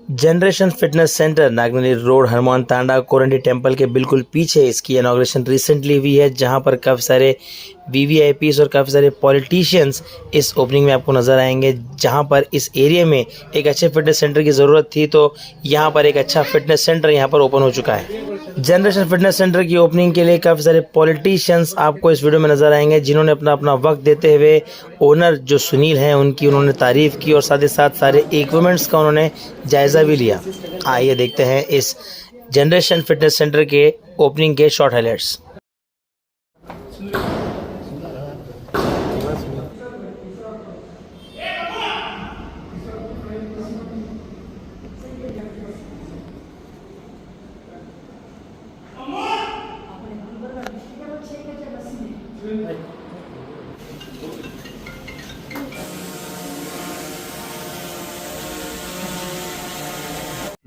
Generation fitness centre Naganali road Hanuman Tanda Korandi temple के बिल्कुल पीछे इसकी इनॉग्रेशन रिसेंटली हुई है, जहां पर काफ़ी सारे वीवीआईपीज और काफ़ी सारे पॉलिटिशियंस इस ओपनिंग में आपको नज़र आएंगे। जहां पर इस एरिया में एक अच्छे फिटनेस सेंटर की ज़रूरत थी, तो यहां पर एक अच्छा फिटनेस सेंटर यहां पर ओपन हो चुका है। जनरेशन फिटनेस सेंटर की ओपनिंग के लिए काफ़ी सारे पॉलिटिशियंस आपको इस वीडियो में नज़र आएंगे, जिन्होंने अपना अपना वक्त देते हुए ओनर जो सुनील हैं उनकी उन्होंने तारीफ़ की और साथ ही साथ सारे इक्विपमेंट्स का उन्होंने जायज़ा भी लिया। आइए देखते हैं इस जनरेशन फिटनेस सेंटर के ओपनिंग के शॉर्ट हाइलाइट्स।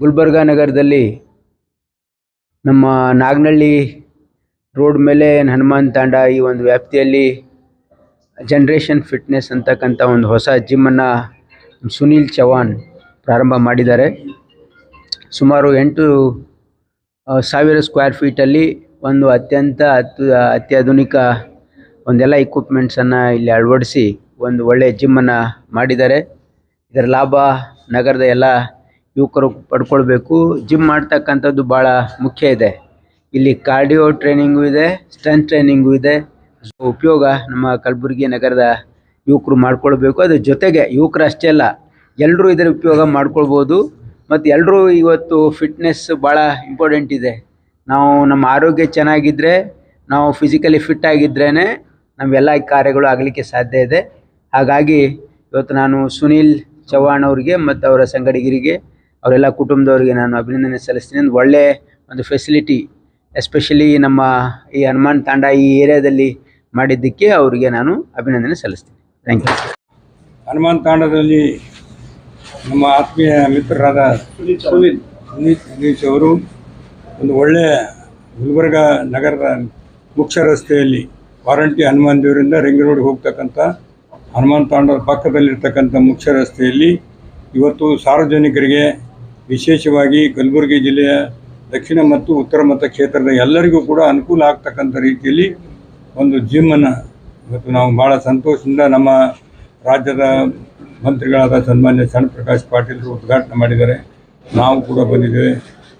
ಗುಲ್ಬರ್ಗ ನಗರದಲ್ಲಿ ನಮ್ಮ ನಾಗನಹಳ್ಳಿ ರೋಡ್ ಮೇಲೆ ಹನುಮಾನ್ ತಾಂಡ ಈ ಒಂದು ವ್ಯಾಪ್ತಿಯಲ್ಲಿ ಜನರೇಷನ್ ಫಿಟ್ನೆಸ್ ಅಂತಕ್ಕಂಥ ಒಂದು ಹೊಸ ಜಿಮ್ಮನ್ನು ಸುನೀಲ್ ಚವಾಣ್ ಪ್ರಾರಂಭ ಮಾಡಿದ್ದಾರೆ. ಸುಮಾರು 8,000 ಸ್ಕ್ವೇರ್ ಫೀಟಲ್ಲಿ ಒಂದು ಅತ್ಯಾಧುನಿಕ ಒಂದೆಲ್ಲ ಇಕ್ವಿಪ್ಮೆಂಟ್ಸನ್ನು ಇಲ್ಲಿ ಅಳವಡಿಸಿ ಒಂದು ಒಳ್ಳೆಯ ಜಿಮ್ಮನ್ನು ಮಾಡಿದ್ದಾರೆ. ಇದರ ಲಾಭ ನಗರದ ಎಲ್ಲ ಯುವಕರು ಪಡ್ಕೊಳ್ಬೇಕು. ಜಿಮ್ ಮಾಡ್ತಕ್ಕಂಥದ್ದು ಭಾಳ ಮುಖ್ಯ ಇದೆ. ಇಲ್ಲಿ ಕಾರ್ಡಿಯೋ ಟ್ರೈನಿಂಗು ಇದೆ, ಸ್ಟ್ರೆಂತ್ ಟ್ರೈನಿಂಗು ಇದೆ. ಉಪಯೋಗ ನಮ್ಮ ಕಲಬುರಗಿ ನಗರದ ಯುವಕರು ಮಾಡ್ಕೊಳ್ಬೇಕು. ಅದ್ರ ಜೊತೆಗೆ ಯುವಕರು ಅಷ್ಟೇ ಅಲ್ಲ, ಎಲ್ಲರೂ ಇದರ ಉಪಯೋಗ ಮಾಡ್ಕೊಳ್ಬೋದು. ಮತ್ತು ಎಲ್ಲರೂ ಇವತ್ತು ಫಿಟ್ನೆಸ್ ಭಾಳ ಇಂಪಾರ್ಟೆಂಟ್ ಇದೆ. ನಾವು ನಮ್ಮ ಆರೋಗ್ಯ ಚೆನ್ನಾಗಿದ್ದರೆ, ನಾವು ಫಿಸಿಕಲಿ ಫಿಟ್ ಆಗಿದ್ರೇ ನಮ್ಮೆಲ್ಲ ಕಾರ್ಯಗಳು ಆಗಲಿಕ್ಕೆ ಸಾಧ್ಯ ಇದೆ. ಹಾಗಾಗಿ ಇವತ್ತು ನಾನು ಸುನೀಲ್ ಚವಾಣ್ ಅವರಿಗೆ ಮತ್ತು ಅವರ ಸಂಗಡಿಗರಿಗೆ, ಅವರೆಲ್ಲ ಕುಟುಂಬದವರಿಗೆ ನಾನು ಅಭಿನಂದನೆ ಸಲ್ಲಿಸ್ತೀನಿ. ಒಳ್ಳೆಯ ಒಂದು ಫೆಸಿಲಿಟಿ ಎಸ್ಪೆಷಲಿ ನಮ್ಮ ಈ ಹನುಮಾನ್ ತಾಂಡ ಈ ಏರಿಯಾದಲ್ಲಿ ಮಾಡಿದ್ದಕ್ಕೆ ಅವರಿಗೆ ನಾನು ಅಭಿನಂದನೆ ಸಲ್ಲಿಸ್ತೀನಿ. Thank you. ಹನುಮಾನ್ ತಾಂಡದಲ್ಲಿ ನಮ್ಮ ಆತ್ಮೀಯ ಮಿತ್ರರಾದ ಸುನೀಲ್ ಅವರು ಒಂದು ಒಳ್ಳೆಯ ಗುಲ್ಬರ್ಗ ನಗರದ ಮುಖ್ಯ ರಸ್ತೆಯಲ್ಲಿ ವಾರಂಟಿ ಹನುಮಾನ್ ದೇವರಿಂದ ರಿಂಗ್ ರೋಡ್ಗೆ ಹೋಗ್ತಕ್ಕಂಥ ಹನುಮಾನ್ ತಾಂಡದ ಪಕ್ಕದಲ್ಲಿರ್ತಕ್ಕಂಥ ಮುಖ್ಯ ರಸ್ತೆಯಲ್ಲಿ ಇವತ್ತು ಸಾರ್ವಜನಿಕರಿಗೆ, ವಿಶೇಷವಾಗಿ ಕಲಬುರಗಿ ಜಿಲ್ಲೆಯ ದಕ್ಷಿಣ ಮತ್ತು ಉತ್ತರ ಮತ ಕ್ಷೇತ್ರದ ಎಲ್ಲರಿಗೂ ಕೂಡ ಅನುಕೂಲ ಆಗ್ತಕ್ಕಂಥ ರೀತಿಯಲ್ಲಿ ಒಂದು ಜಿಮ್ಮನ್ನು ಇವತ್ತು ನಾವು ಭಾಳ ಸಂತೋಷದಿಂದ ನಮ್ಮ ರಾಜ್ಯದ ಮಂತ್ರಿಗಳಾದ ಸನ್ಮಾನ್ಯ ಶರಣ್ ಪ್ರಕಾಶ್ ಪಾಟೀಲರು ಉದ್ಘಾಟನೆ ಮಾಡಿದ್ದಾರೆ. ನಾವು ಕೂಡ ಬಂದಿದ್ದೇವೆ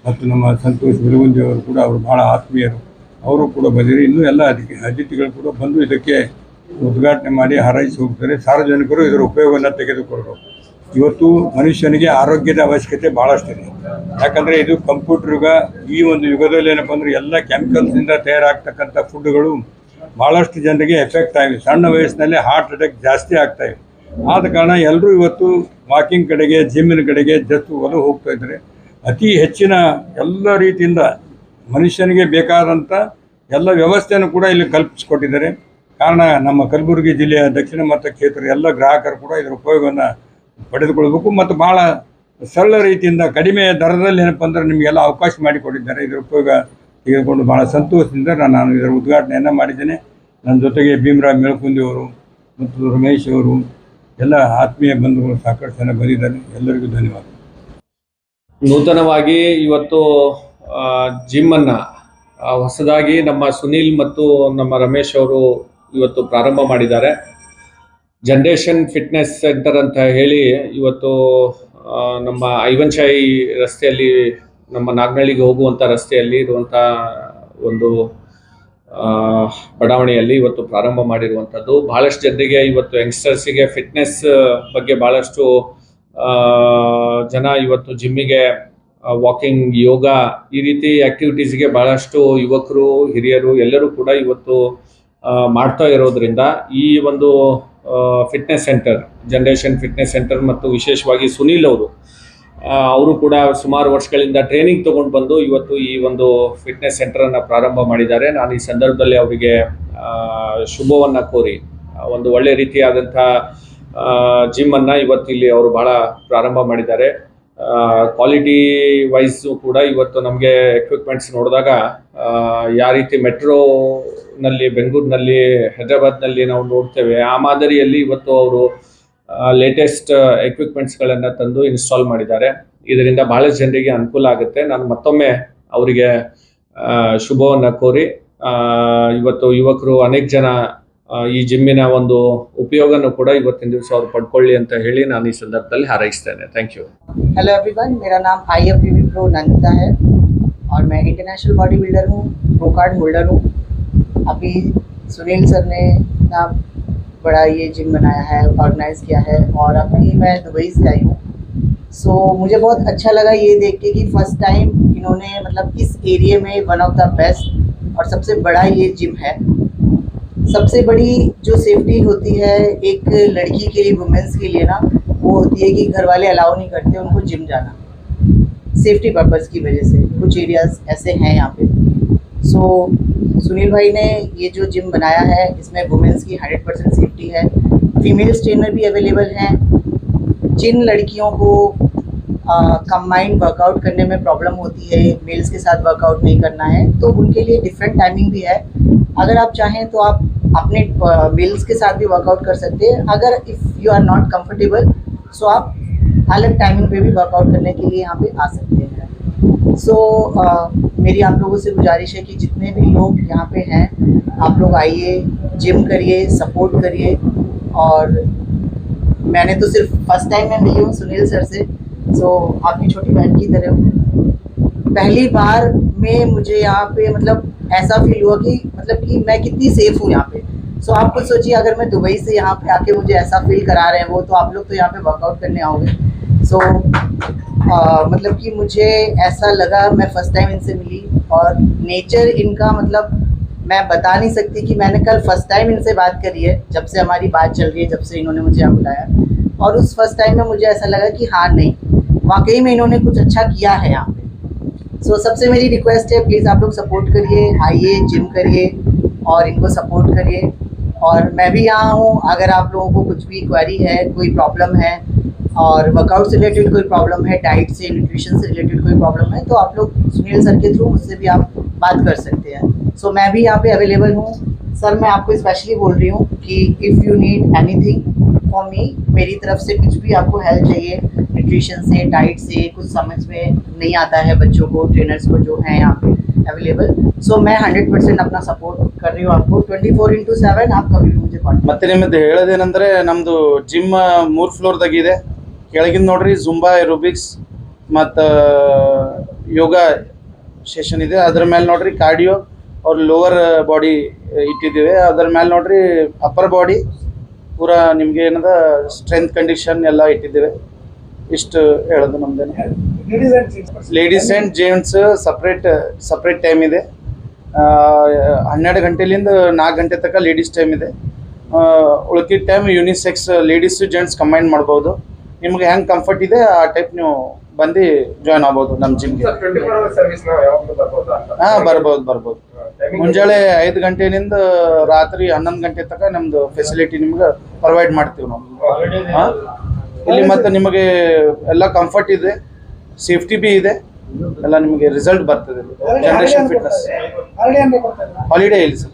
ಮತ್ತು ನಮ್ಮ ಸಂತೋಷ್ ಬಿಲಗುಂದಿ ಅವರು ಕೂಡ ಅವರು ಭಾಳ ಆತ್ಮೀಯರು, ಅವರು ಕೂಡ ಬಂದಿದ್ದಾರೆ. ಇನ್ನೂ ಎಲ್ಲ ಅತಿಥಿಗಳು ಕೂಡ ಬಂದು ಇದಕ್ಕೆ ಉದ್ಘಾಟನೆ ಮಾಡಿ ಹಾರೈಸಿ ಹೋಗ್ತಾರೆ. ಸಾರ್ವಜನಿಕರು ಇದರ ಉಪಯೋಗವನ್ನು ತೆಗೆದುಕೊಳ್ಳಬೇಕು. ಇವತ್ತು ಮನುಷ್ಯನಿಗೆ ಆರೋಗ್ಯದ ಅವಶ್ಯಕತೆ ಭಾಳಷ್ಟಿದೆ. ಯಾಕಂದರೆ ಇದು ಕಂಪ್ಯೂಟರ್ ಯುಗ. ಈ ಒಂದು ಯುಗದಲ್ಲಿ ಏನಪ್ಪ ಅಂದರೆ ಎಲ್ಲ ಕೆಮಿಕಲ್ಸಿಂದ ತಯಾರಾಗ್ತಕ್ಕಂಥ ಫುಡ್ಗಳು ಭಾಳಷ್ಟು ಜನರಿಗೆ ಎಫೆಕ್ಟ್ ಆಗಿವೆ. ಸಣ್ಣ ವಯಸ್ಸಿನಲ್ಲಿ ಹಾರ್ಟ್ ಅಟ್ಯಾಕ್ ಜಾಸ್ತಿ ಆಗ್ತಾಯಿವೆ. ಆದ ಕಾರಣ ಎಲ್ಲರೂ ಇವತ್ತು ವಾಕಿಂಗ್ ಕಡೆಗೆ, ಜಿಮ್ಮಿನ ಕಡೆಗೆ ಒಲವು ಹೋಗ್ತಾ ಇದ್ದಾರೆ. ಅತಿ ಹೆಚ್ಚಿನ ಎಲ್ಲ ರೀತಿಯಿಂದ ಮನುಷ್ಯನಿಗೆ ಬೇಕಾದಂಥ ಎಲ್ಲ ವ್ಯವಸ್ಥೆಯನ್ನು ಕೂಡ ಇಲ್ಲಿ ಕಲ್ಪಿಸಿಕೊಟ್ಟಿದ್ದಾರೆ. ಕಾರಣ ನಮ್ಮ ಕಲಬುರಗಿ ಜಿಲ್ಲೆಯ ದಕ್ಷಿಣ ಮತ ಕ್ಷೇತ್ರದ ಎಲ್ಲ ಗ್ರಾಹಕರು ಕೂಡ ಇದರ ಉಪಯೋಗವನ್ನು ಪಡೆದುಕೊಳ್ಬೇಕು. ಮತ್ತು ಭಾಳ ಸರಳ ರೀತಿಯಿಂದ ಕಡಿಮೆ ದರದಲ್ಲಿ ಏನಪ್ಪ ಅಂದರೆ ನಿಮಗೆಲ್ಲ ಅವಕಾಶ ಮಾಡಿಕೊಟ್ಟಿದ್ದಾರೆ. ಇದರ ಉಪಯೋಗ ತೆಗೆದುಕೊಂಡು ಭಾಳ ಸಂತೋಷದಿಂದ ನಾನು ಇದರ ಉದ್ಘಾಟನೆಯನ್ನು ಮಾಡಿದ್ದೇನೆ. ನನ್ನ ಜೊತೆಗೆ ಭೀಮರಾವ್ ಮೇಳ್ಕುಂದಿ ಅವರು ಮತ್ತು ರಮೇಶ್ ಅವರು ಎಲ್ಲ ಆತ್ಮೀಯ ಬಂಧುಗಳು ಸಾಕಷ್ಟು ಜನ ಬಂದಿದ್ದಾರೆ. ಎಲ್ಲರಿಗೂ ಧನ್ಯವಾದ. ನೂತನವಾಗಿ ಇವತ್ತು ಜಿಮ್ಮನ್ನು ಹೊಸದಾಗಿ ನಮ್ಮ ಸುನೀಲ್ ಮತ್ತು ನಮ್ಮ ರಮೇಶ್ ಅವರು ಇವತ್ತು ಪ್ರಾರಂಭ ಮಾಡಿದ್ದಾರೆ. ಜನರೇಷನ್ ಫಿಟ್ನೆಸ್ ಸೆಂಟರ್ ಅಂತ ಹೇಳಿ ಇವತ್ತು ನಮ್ಮ ಐವನ್ಶಾಹಿ ರಸ್ತೆಯಲ್ಲಿ, ನಮ್ಮ ನಾಗನಹಳ್ಳಿಗೆ ಹೋಗುವಂಥ ರಸ್ತೆಯಲ್ಲಿ ಇರುವಂಥ ಒಂದು ಬಡಾವಣೆಯಲ್ಲಿ ಇವತ್ತು ಪ್ರಾರಂಭ ಮಾಡಿರುವಂಥದ್ದು. ಭಾಳಷ್ಟು ಜನರಿಗೆ ಇವತ್ತು ಯಂಗ್ಸ್ಟರ್ಸಿಗೆ ಫಿಟ್ನೆಸ್ ಬಗ್ಗೆ ಭಾಳಷ್ಟು ಜನ ಇವತ್ತು ಜಿಮ್ಮಿಗೆ, ವಾಕಿಂಗ್, ಯೋಗ ಈ ರೀತಿ ಆ್ಯಕ್ಟಿವಿಟೀಸ್ಗೆ ಭಾಳಷ್ಟು ಯುವಕರು, ಹಿರಿಯರು ಎಲ್ಲರೂ ಕೂಡ ಇವತ್ತು ಮಾಡ್ತಾ ಇರೋದ್ರಿಂದ ಈ ಒಂದು fitness centre, generation fitness centre ಮತ್ತು ವಿಶೇಷವಾಗಿ ಸುನೀಲ್ ಅವರು ಕೂಡ ಸುಮಾರು ವರ್ಷಗಳಿಂದ ಟ್ರೈನಿಂಗ್ ತೊಗೊಂಡು ಬಂದು ಇವತ್ತು ಈ ಒಂದು ಫಿಟ್ನೆಸ್ ಸೆಂಟರನ್ನು ಪ್ರಾರಂಭ ಮಾಡಿದ್ದಾರೆ. ನಾನು ಈ ಸಂದರ್ಭದಲ್ಲಿ ಅವರಿಗೆ ಶುಭವನ್ನು ಕೋರಿ ಒಂದು ಒಳ್ಳೆ ರೀತಿಯಾದಂಥ ಜಿಮ್ಮನ್ನು ಇವತ್ತು ಇಲ್ಲಿ ಅವರು ಭಾಳ ಪ್ರಾರಂಭ ಮಾಡಿದ್ದಾರೆ. ಕ್ವಾಲಿಟಿ ವೈಸು ಕೂಡ ಇವತ್ತು ನಮಗೆ ಎಕ್ವಿಪ್ಮೆಂಟ್ಸ್ ನೋಡಿದಾಗ ಯಾವ ರೀತಿ ಮೆಟ್ರೋನಲ್ಲಿ, ಬೆಂಗಳೂರಿನಲ್ಲಿ, ಹೈದರಾಬಾದ್ನಲ್ಲಿ ನಾವು ನೋಡ್ತೇವೆ, ಆ ಮಾದರಿಯಲ್ಲಿ ಇವತ್ತು ಅವರು ಲೇಟೆಸ್ಟ್ ಎಕ್ವಿಪ್ಮೆಂಟ್ಸ್ಗಳನ್ನು ತಂದು ಇನ್ಸ್ಟಾಲ್ ಮಾಡಿದ್ದಾರೆ. ಇದರಿಂದ ಬಹಳಷ್ಟು ಜನರಿಗೆ ಅನುಕೂಲ ಆಗುತ್ತೆ. ನಾನು ಮತ್ತೊಮ್ಮೆ ಅವರಿಗೆ ಶುಭವನ್ನು ಕೋರಿ ಇವತ್ತು ಯುವಕರು ಅನೇಕ ಜನ ಈ ಜಿಮ್ಮಿನ ಒಂದು ಉಪಯೋಗನೂ ಕೂಡ ಇವತ್ತಿನ ದಿವಸ ಅವ್ರು ಪಡ್ಕೊಳ್ಳಿ ಅಂತ ಹೇಳಿ ನಾನು ಈ ಸಂದರ್ಭದಲ್ಲಿ ಹಾರೈಸ್ತೇನೆ. Thank you. हेलो एवरीवन, मेरा नाम IFBB प्रो नंदिता है और मैं इंटरनेशनल बॉडी बिल्डर हूँ, प्रो कार्ड होल्डर हूँ। अभी सुनील सर ने इतना बड़ा ये जिम बनाया है, ऑर्गेनाइज़ किया है और अभी मैं दुबई से आई हूँ। सो मुझे बहुत अच्छा लगा ये देख के कि फर्स्ट टाइम इन्होंने मतलब इस एरिया में वन ऑफ द बेस्ट और सबसे बड़ा ये जिम है। सबसे बड़ी जो सेफ्टी होती है एक लड़की के लिए, वुमेंस के लिए ना, वो होती है कि घर वाले अलाउ नहीं करते उनको जिम जाना सेफ्टी पर्पस की वजह से। कुछ एरियाज ऐसे हैं यहाँ पे। सो सुनील भाई ने ये जो जिम बनाया है इसमें वुमेंस की 100% सेफ्टी है। फीमेल ट्रेनर भी अवेलेबल हैं। जिन लड़कियों को कंबाइंड वर्कआउट करने में प्रॉब्लम होती है, मेल्स के साथ वर्कआउट नहीं करना है, तो उनके लिए डिफरेंट टाइमिंग भी है। अगर आप चाहें तो आप अपने मेल्स के साथ भी वर्कआउट कर सकते हैं। अगर if you are not comfortable so आप अलग टाइमिंग पे भी वर्कआउट करने के लिए यहाँ पे आ सकते हैं। सो मेरी आप लोगों से गुजारिश है कि जितने भी लोग यहाँ पे हैं आप लोग आइए, जिम करिए, सपोर्ट करिए। और मैंने तो सिर्फ फर्स्ट टाइम में मिली हूँ सुनील सर से, सो आपकी छोटी बहन की तरह हूँ। पहली बार में मुझे यहाँ पे मतलब ऐसा फील हुआ कि मतलब कि मैं कितनी सेफ हूँ यहाँ पे। सो आप खुद सोचिए, अगर मैं दुबई से यहाँ पे आके मुझे ऐसा फील करा रहे हैं वो, तो आप लोग तो यहाँ पे वर्कआउट करने आओगे। सो मतलब कि मुझे ऐसा लगा, मैं फर्स्ट टाइम इनसे मिली और नेचर इनका मतलब मैं बता नहीं सकती कि मैंने कल फर्स्ट टाइम इनसे बात करी है, जब से हमारी बात चल रही है, जब से इन्होंने मुझे यहाँ बुलाया। और उस फर्स्ट टाइम में मुझे ऐसा लगा कि हाँ नहीं, वाकई में इन्होंने कुछ अच्छा किया है यहाँ पे। सो सबसे मेरी रिक्वेस्ट है, प्लीज़ आप लोग सपोर्ट करिए, आइए, जिम करिए और इनको सपोर्ट करिए। और मैं भी यहाँ हूँ, अगर आप लोगों को कुछ भी क्वेरी है, कोई प्रॉब्लम है और वर्कआउट से रिलेटेड कोई प्रॉब्लम है, डाइट से, न्यूट्रिशन से रिलेटेड कोई प्रॉब्लम है, तो आप लोग सुनील सर के थ्रू मुझसे भी आप बात कर सकते हैं। सो मैं भी यहाँ पे अवेलेबल हूँ। सर मैं आपको स्पेशली बोल रही हूँ कि if you need anything for me, मेरी तरफ से कुछ भी आपको हेल्प चाहिए, न्यूट्रिशन से, डाइट से, कुछ समझ में नहीं आता है बच्चों को, ट्रेनर्स को जो हैं यहाँ पे अवेलेबल, सो मैं 100% अपना सपोर्ट कर रही हूँ आपको। 24/7 आप कभी भी मुझे कॉन्टेक्ट। ಮತ್ತೆ ನಿಮ್ಮದು ಹೇಳೋದೇನೆಂದರೆ ನಮ್ಮದು ಜಿಮ್ 3 ಫ್ಲೋರ್ದಾಗಿದೆ. ಕೆಳಗಿಂದ ನೋಡ್ರಿ ಜುಂಬಾ ಏರೋಬಿಕ್ಸ್ ಮತ್ತು ಯೋಗ ಸೆಷನ್ ಇದೆ. ಅದ್ರ ಮೇಲೆ ನೋಡ್ರಿ ಕಾರ್ಡಿಯೋ और ಲೋವರ್ ಬಾಡಿ ಇಟ್ಟಿದ್ದೀವಿ. ಅದರ ಮೇಲೆ ನೋಡ್ರಿ ಅಪ್ಪರ್ ಬಾಡಿ ಪೂರ ನಿಮಗೆ ಏನದ ಸ್ಟ್ರೆಂತ್ ಕಂಡೀಷನ್ ಎಲ್ಲ ಇಟ್ಟಿದ್ದೇವೆ. ಇಷ್ಟು ಹೇಳೋದು ನಮ್ದೇನು. Ladies and gents separate time ಇದೆ. 12 ಗಂಟೆಲಿಂದ 4 ಗಂಟೆ ತನಕ ಲೇಡೀಸ್ ಟೈಮ್ ಇದೆ. ಉಳ್ಕಿದ time unisex ladies gents combine ಮಾಡ್ಬೋದು. ನಿಮ್ಗೆ ಹೆಂಗೆ ಕಂಫರ್ಟ್ ಇದೆ ಆ ಟೈಪ್ ನೀವು ಬಂದು ಜಾಯ್ನ್ ಆಗ್ಬೋದು ನಮ್ಮ ಜಿಮ್ಗೆ. ಹಾಂ ಬರ್ಬೋದು. ಮುಂಜಾನೆ 5 ಗಂಟೆಯಿಂದ ರಾತ್ರಿ 11 ಗಂಟೆ ತನಕ ನಮ್ಮದು ಫೆಸಿಲಿಟಿ ನಿಮ್ಗೆ ಪ್ರೊವೈಡ್ ಮಾಡ್ತೀವಿ ನಾವು. ಹಾಂ, ಇಲ್ಲಿ ಮತ್ತು ನಿಮಗೆ ಎಲ್ಲ ಕಂಫರ್ಟ್ ಇದೆ, ಸೇಫ್ಟಿ ಬಿ ಇದೆ, ಎಲ್ಲ ನಿಮಗೆ ರಿಸಲ್ಟ್ ಬರ್ತದೆ. ಜನರೇಷನ್ ಫಿಟ್ನೆಸ್ ಹಾಲಿಡೇ ಇಲ್ಲ ಸರ್.